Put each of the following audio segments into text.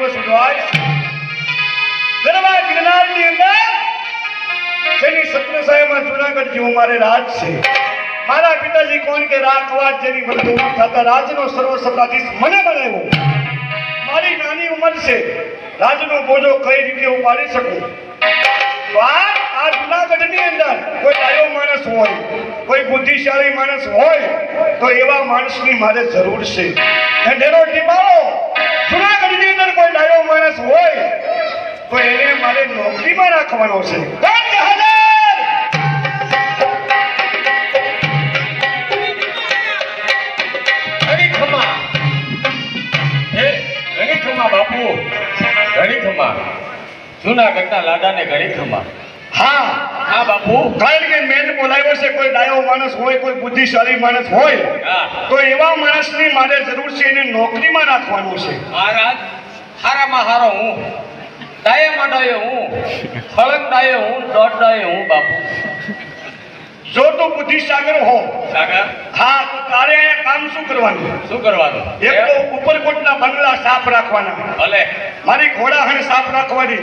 દિવસ ઉજવાય છે ગરબા ગિરનારની અંદર જેની સત્રસાયમાં જુનાગઢ જેવું મારે રાજ છે મારા પિતાજી કોણ કે રાખવાટ જેની વર્તણૂક થતા રાજનો સર્વસત્તાધીશ મને બનાવ્યો મારી નાની ઉંમર છે રાજનો બોજો કઈ રીતે ઉપાડી શકું આ જુનાગઢની અંદર કોઈ ડાયો માણસ હોય કોઈ બુદ્ધિશાળી માણસ હોય તો એવા માણસની મારે જરૂર છે ઢેરો ટીપાવો જુનાગઢની અંદર કોઈ ડાયો માણસ હોય તો એને મારે નોકરીમાં રાખવાનો છે બાપુ ઘણી ખમા જુનાગઢના લાડાને ઘણી ખમા હા હા બાપુ કારણ કે મેં બોલાવ્યો છે કોઈ ડાયો માણસ હોય કોઈ બુદ્ધિશાળી માણસ હોય તો એવા માણસની મારે જરૂર છે એને નોકરીમાં રાખવાનું છે મહારાજ હારામાં હારો હું ડાયામાં ડાયો હું ખળંગ ડાયો હું દોઢ ડાયો હું બાપુ જો તું બુદ્ધિસાગર હો સાગર હા તો તારે અહીંયા કામ શું કરવાનું એક તો ઉપરકોટના બંગલા સાફ રાખવાના ભલે મારી ઘોડાહણ સાફ રાખવાની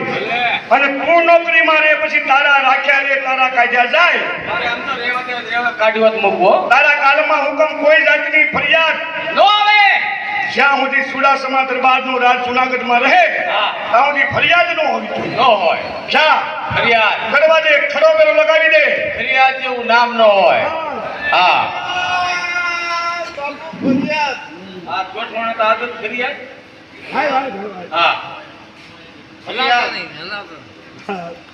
અને તું નોકરીમાં રહે પછી તારા રાખ્યા રે તારા કાઢ્યા જાય આમ તો રેવા કાઢીવત મૂકવો તારા કાલમાં હુકમ કોઈ જાતની ફરિયાદ નો આવે જ્યાં સુધી સુડાસમા દરબારનું રાજ જુનાગઢમાં રહે ત્યાં સુધી ફરિયાદ ન હોવી જોઈએ ન હોય જા ફરિયાદ દરવાજે ખડો પેલો લગાવી દે ફરિયાદ જેવું નામ ન હોય હા ફરિયાદ આ ગોઠવણ તો આદત ફરિયાદ હા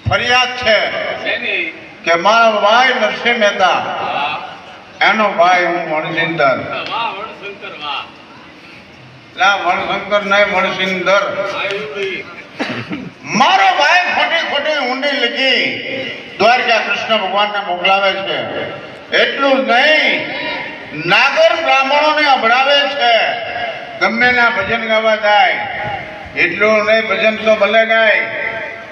ફરિયાદ છે શેની કે મારો ભાઈ નરસિંહ મહેતા એનો ભાઈ હું મણસિંદર વાહ વણશંકર વાહ ના મણશંકર નહીં મણસિંદર આયુ ભાઈ મારો ભાઈ ખોટી ખોટી ઊંડી લગી દ્વારકા કૃષ્ણ ભગવાનને મોકલાવે છે એટલું જ નહીં નાગર બ્રાહ્મણોને અભડાવે છે ગમે ના ભજન ગાવા જાય એટલું નહીં ભજન તો ભલે ગાય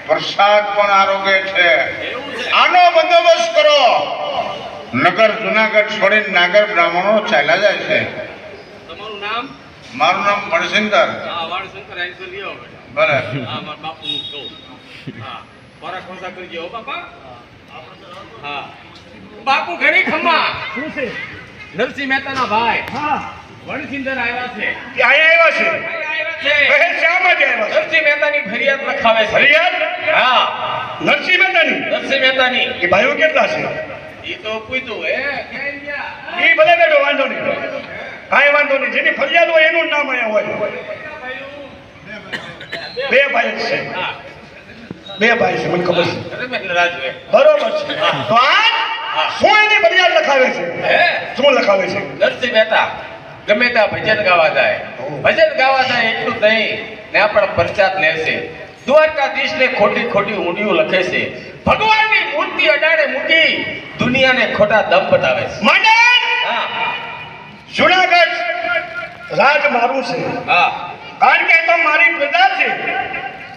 પ્રસાદ પણ આરોગે છે આનો બંદોબસ્ત કરો નગર જુનાગઢ છોડીને નાગર બ્રાહ્મણો ચાલ્યા જાય છે તમારું નામ મારું નામ મણસિંદર હા વણશંકર આઈ તો લ્યો ભલે હા મારા બાપુનું કહું હા ખોરાક ખોસા કરજો હો બાપા હા બાપુ ઘણી ખમા શું છે નરસિંહ મહેતાના ભાઈ હા વણસિંદર આવ્યા છે કે અહીંયા આવ્યા છે આવ્યા છે કહે શા માટે આવ્યા છે નરસિંહ મહેતાની ફરિયાદ લખાવે છે ફરિયાદ હા નરસિંહ મહેતાની નરસિંહ મહેતાની એ ભાઈઓ કેટલા છે ઈ તો પૂછ્યું ક્યાં ગયા એ ભલે બેઠો વાંધો નહીં કાંઈ વાંધો નહીં જેની ફરિયાદ હોય એનું નામ અહીંયા હોય બે ભાઈ છે હા બે ભાઈ છે મને ખબર છે ધર્મેન્દ્ર રાજવે બરોબર છે તો આ શું એની ફરિયાદ લખાવે છે હે શું લખાવે છે નરસિંહ મહેતા ગમે ત્યાં ભજન ગાવા જાય એટલું નહીં ને આપણા પ્રચાર લેશે દ્વારકાધીશને ખોટી ખોટી ઊંડિયું લખે છે ભગવાનની મૂર્તિ અડાડે મૂકી દુનિયાને ખોટા દમ બતાવે છે મંડળ હા જુનાગઢ રાજ મારું છે હા કારણ કે એ તો મારી પ્રજા છે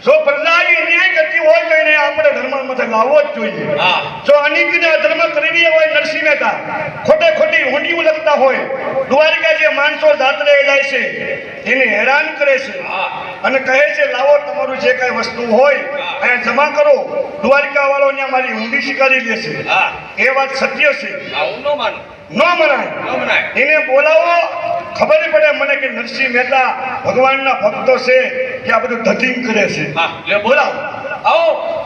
જો પ્રજા ન્યાય કરતી હોય તો એને આપણે ધર્મમાં લાવવો જ જોઈએ હા જો અનિગ્ન ધર્મ કરી રહ્યા હોય નરસિંહ મહેતા ખોટે ખોટી ઊંડિયું લખતા હોય દ્વારિકા જે માણસો જાત્રે જાય છે એને હેરાન કરે છે અને કહે છે લાવો તમારું જે કઈ વસ્તુ હોય એને જમા કરો દ્વારિકા વાળો ત્યાં મારી ઊંડી સ્વીકારી લેશે હા એ વાત સત્ય છે આવું ન માનું ન મનાય એને બોલાવો ખબર પડે મને કે નરસિંહ મહેતા ભગવાનના ભક્તો છે કે આ બધું ધતિંગ કરે છે હા લે બોલાવો આવો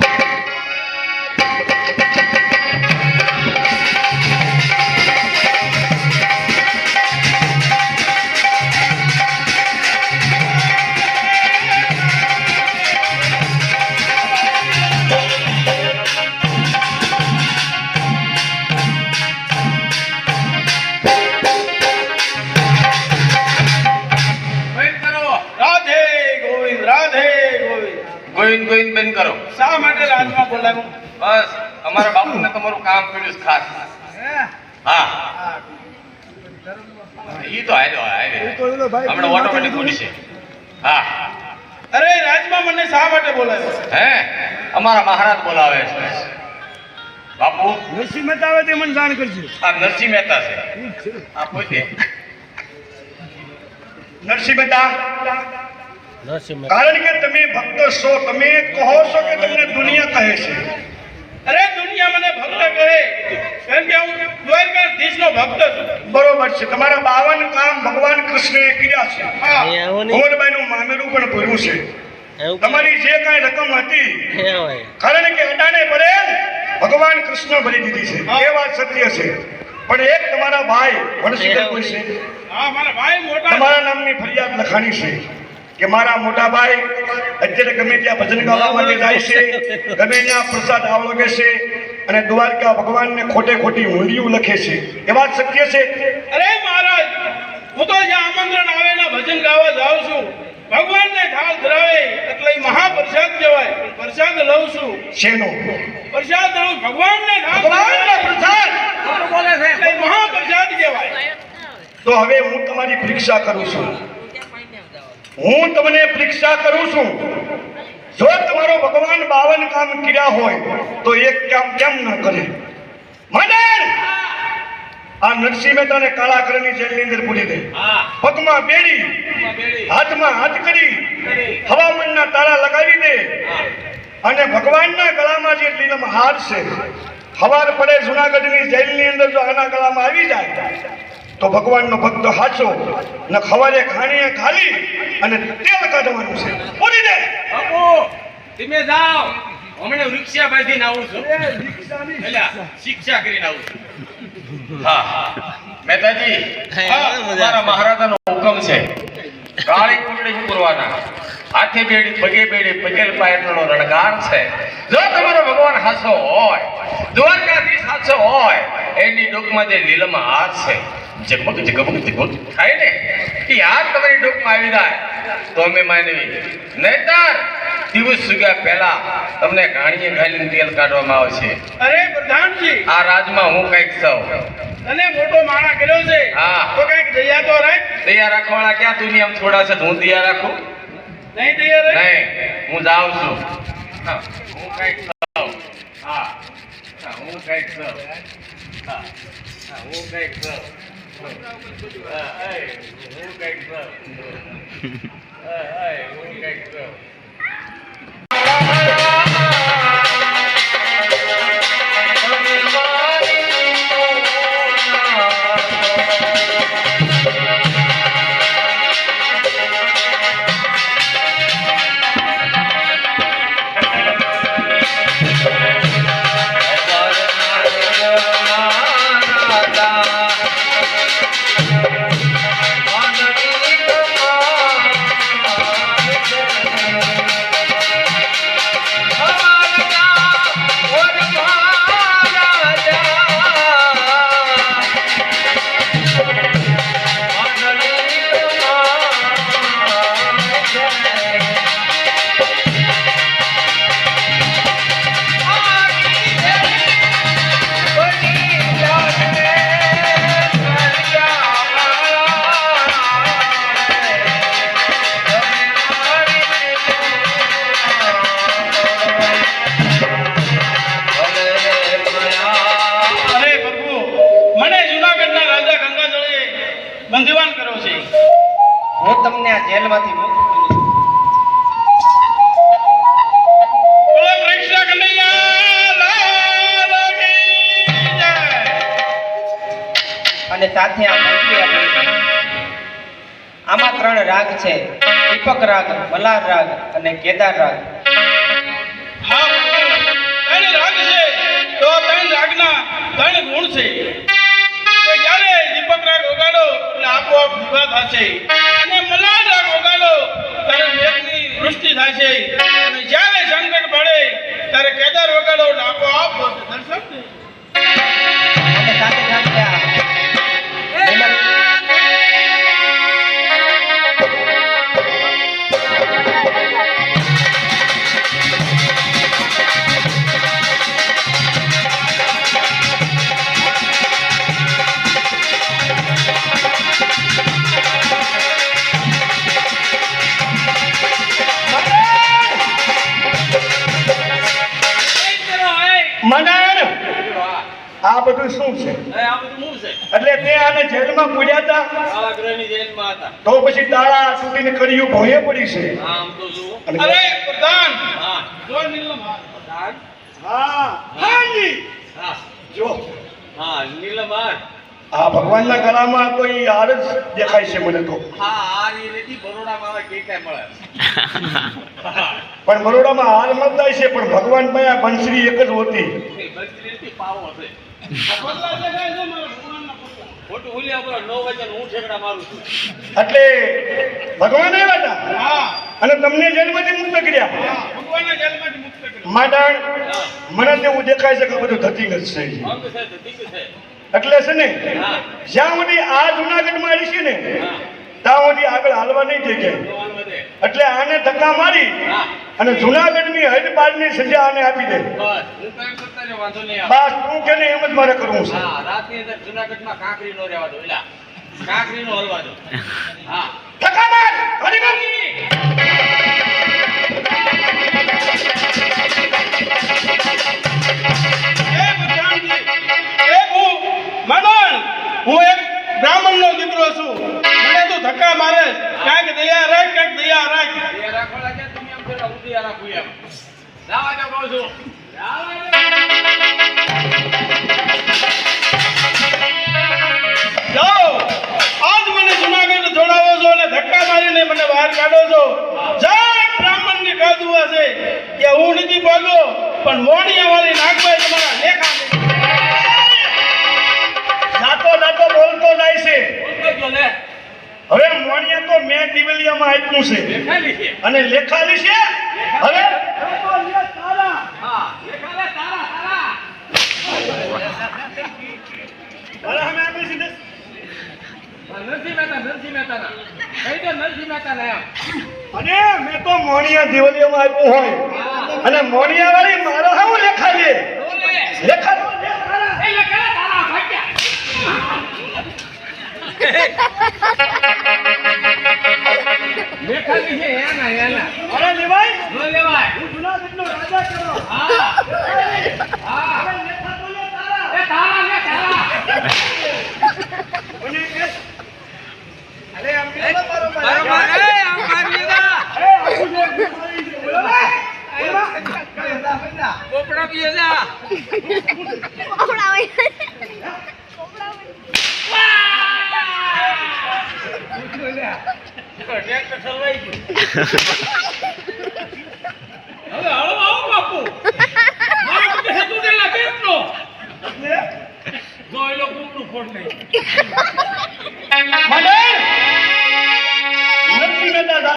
ગોવિંદ ગોવિંદ બેન કરો શા માટે રાજમાં બોલાવ્યું બસ અમારા બાપુને તમારું કામ પડ્યું છે ખાસ હા ઈ તો હાલ્યો હમણાં ઓટોમેટિક ઉડી છે હા અરે રાજમાં મને શા માટે બોલાવ્યો હે અમારા મહારાજ બોલાવે છે બાપુ નરસિંહ મહેતા આવે તે મને જાણ કરજો આ નરસિંહ મહેતા છે આ પોતે નરસિંહ મહેતા કારણ કે તમે ભક્ત છો, તમે કહો છો કે તમને દુનિયા કહે છે. અરે દુનિયા મને ભક્ત કહે, કારણ કે હું દ્વારકાધીશનો ભક્ત છું. બરોબર છે. તમારા 52 કામ ભગવાન કૃષ્ણએ કર્યા છે. હા. કુંવરબાઈનું મામેરું પણ પૂર્યું છે. તમારી જે કાંઈ રકમ હતી, કારણ કે અડાણે પડે ભગવાન કૃષ્ણ ભરી દીધી છે, એ વાત સત્ય છે. પણ એક તમારા ભાઈ વણશીકર કોઈ છે, હા, મારા ભાઈ મોટા તમારા નામની ફરિયાદ લખાણી છે કે મારા મોટા ભાઈ અત્યારે ગમે ત્યાં ભજન ગાવા માટે જાય છે, ગમે ત્યાં પ્રસાદ આવળગે છે અને દ્વારકા ભગવાનને ખોટે ખોટી હુંડીઓ લખે છે. એ વાત સત્ય છે? અરે મહારાજ, હું તો જ્યાં આમંત્રણ આવે ને ભજન ગાવા જાઉં છું, ભગવાનને થાળ ધરાવે એટલે ઈ મહાપ્રસાદ કહેવાય. પણ પ્રસાદ લઉં છું, શેનો? પ્રસાદ લઉં ભગવાનને થાળ ભગવાનનો પ્રસાદ. એટલે ઈ મહાપ્રસાદ કહેવાય. તો હવે હું તમારી પરીક્ષા કરું છું, હું તમને પરીક્ષા કરું છું. જો તમારો ભગવાન 52 કામ કર્યા હોય તો એક કામ કેમ ન કરે? મદન, આ નરસિંહ મહેતાને કાળા કલરની જેલની અંદર પૂરી દે, પગમાં બેડી, હાથમાં હાથ કરી, હવામાનના તાળા લગાવી દે અને ભગવાનના ગળામાં જે લીલમ હાર છે, હવાર પડે જુનાગઢની જેલની અંદર જો આના ગળામાં આવી જાય તો ભગવાનનો ભક્ત હાચો ને ખવારે ખાણીએ ખાલી અને તેલ કાઢવાનું છે. પૂરી દે. બાપુ તમે જાઓ, હમણાં રિક્ષા બાંધીને આવું છું, એલા શિક્ષા કરીને આવું છું. હા મહેતાજી, મારા મહારાજાનો હુકમ છે, કાળી કુંડળી પૂરવાના, હાથે બેડી પગે બેડી પગેલ પાયરનો રણગાર છે. જો તમારો ભગવાન હાચો હોય, દ્વારકાધીશ હાચો હોય, એની ડોકમાં જે લીલમાં હાથ છે, જગમગ જગમગ જગમગ થાય ને, એ હાથ તમારી ડોકમાં આવી જાય તો અમે માનવી, નહીતર દિવસ સુગ્યા પહેલા તમને ઘાણીએ ઘાલીને તેલ કાઢવામાં આવશે. અરે પ્રધાનજી, આ રાજમાં હું કઈક છું, તને મોટો માણા કર્યો છે, હા. તો કઈક દયા તો રાખ. દયા રાખવાના ક્યાં દુનિયામાં થોડા છે, હું દયા રાખું? નહીં દયા રાખ. નહીં, હું જાઉં છું. હા, હું કઈક છું. હા, હા, હું કઈક છું. હા, હા, હું કઈક છું. હા, એ, હું કઈક છું. હા, એ, હું કઈક છું. બંધીવાન કર્યો છે. હું તમને આ જેલમાંથી મુક્ત કરું છું. બોલો કૃષ્ણ કનૈયા લાલ કી જય. અને સાથે આ મંત્રી આપી છે. આમાં 3 રાગ છે, દીપક રાગ, મલ્હાર રાગ અને કેદાર રાગ. હા, 3 રાગ છે, તો 3 રાગના 3 ગુણ છે. કે જ્યારે દીપક રાગ વગાડો એટલે આપોઆપ વિવાહ થશે, અને મલ્હાર રાગ વગાડો ત્યારે મેઘની વૃષ્ટિ થશે, અને જ્યારે સંકટ પડે ત્યારે કેદાર વગાડો એટલે આપોઆપ દર્શન થશે. અને સાથે સાથે આ આ બધું શું છે? આ બધું હું છે એટલે તે આને જેલમાં પૂર્યા હતા કારાગૃહની જેલમાં હતા. તો પછી તાળા તૂટીને કર્યું ભોંયે પડી છે. આમ તો જુઓ. અને- અરે પ્રધાન હા જો નીલમ પ્રધાન હા હાજી હા જો હા નીલમાર આ ભગવાનના ગળામાં તો ઈ હાર જ દેખાય છે મને તો. હા આ રીતથી બરોડામાં આવે કે કાંઈ મળે પણ બરોડામાં હાર મળતા છે પણ ભગવાન પાસે આ બંસરી એક જ હોતી. બજરીથી પાવો હશે પગલા દેખાય છે મારા ભગવાનના પગલા. ખોટું ભૂલ્યા બોલો 9 વાગ્યા હું ઠેકડા મારું છું એટલે ભગવાન આવ્યા હતા હા અને તમને જેલમાંથી મુક્ત કર્યા. હા ભગવાનના જેલમાંથી મુક્ત કર્યો. માડાણ મને તેવું દેખાય છે કે બધું ધતિંગ જ છે. અંગ છે ધતિક છે એટલે છે ને હા જ્યાં સુધી આ જુનાગઢમાં આવી છે ને હા ત્યાં સુધી આગળ હાલવા નહીં દે કે. સવાલ વધે એટલે આને ધક્કા મારી હા અને જુનાગઢની હદપારની સજા આને આપી દે. બસ હું કાંઈ કરતા ને વાંધો નહીં આવે બસ તું કે ને એમ જ મારે કરવું છે. હા રાતની અંદર જુનાગઢમાં કાંકરી નો રહેવા દો એલા કાંકરી નો હલવા દો હા ધક્કા માર હરિભાઈ. એ પ્રધાનજી એ હું મનન હું એક બ્રાહ્મણનો દીકરો છું. મને તું ધક્કા મારે કાંઈક દયા રાખ કાંઈક દયા રાખ. એ રાખો લાગ્યા તમે આમ પેલા ઉડી રાખું એમ જાવા દો કહું છું જાવા દો જાઓ આજ મને જુનાગઢ જોડાવો છો અને ધક્કા મારીને મને બહાર કાઢો છો. જય બ્રાહ્મણની કાદુઆ છે કે હું નથી ભાગ્યો પણ મોણિયા વાળી નાગભાઈ તમારા લેખા છે. જાતો જાતો બોલતો જાય છે. બોલતો ગયો લે હવે મોણિયા તો મેં દિવેલિયામાં આપ્યું છે દેખાડી છે અને લેખાલી છે હવે હા દેખાડે તારા તારા અરે અમે આપી છે ને. નરસિંહ મહેતાના કહી દો નરસિંહ મહેતાના એમ અને મેં તો મોણિયા દિવેલિયામાં આપ્યું હોય અને મોણિયા વાળી મારો હાવ લેખાલી બોલે લેખાલી એ લખેલા તારા ભાગ્યા લેખાલી છે એના અરે લેવાય નો લેવાય હું જુનાગઢનો રાજા કરો હા હા એ તારા ને તારા અને કે અરે આમ કે મારો મારો મારે આમ માર લીધા એ આખું જે મારી છે બોલો ને પોપડા પીએ જા ટ્રેક્ટર ચલવાઈ ગયું હવે હળો આવો બાપુ મારો કે તું દેલા કેમનો જો એ લોકો કુકડું ફોડ નહીં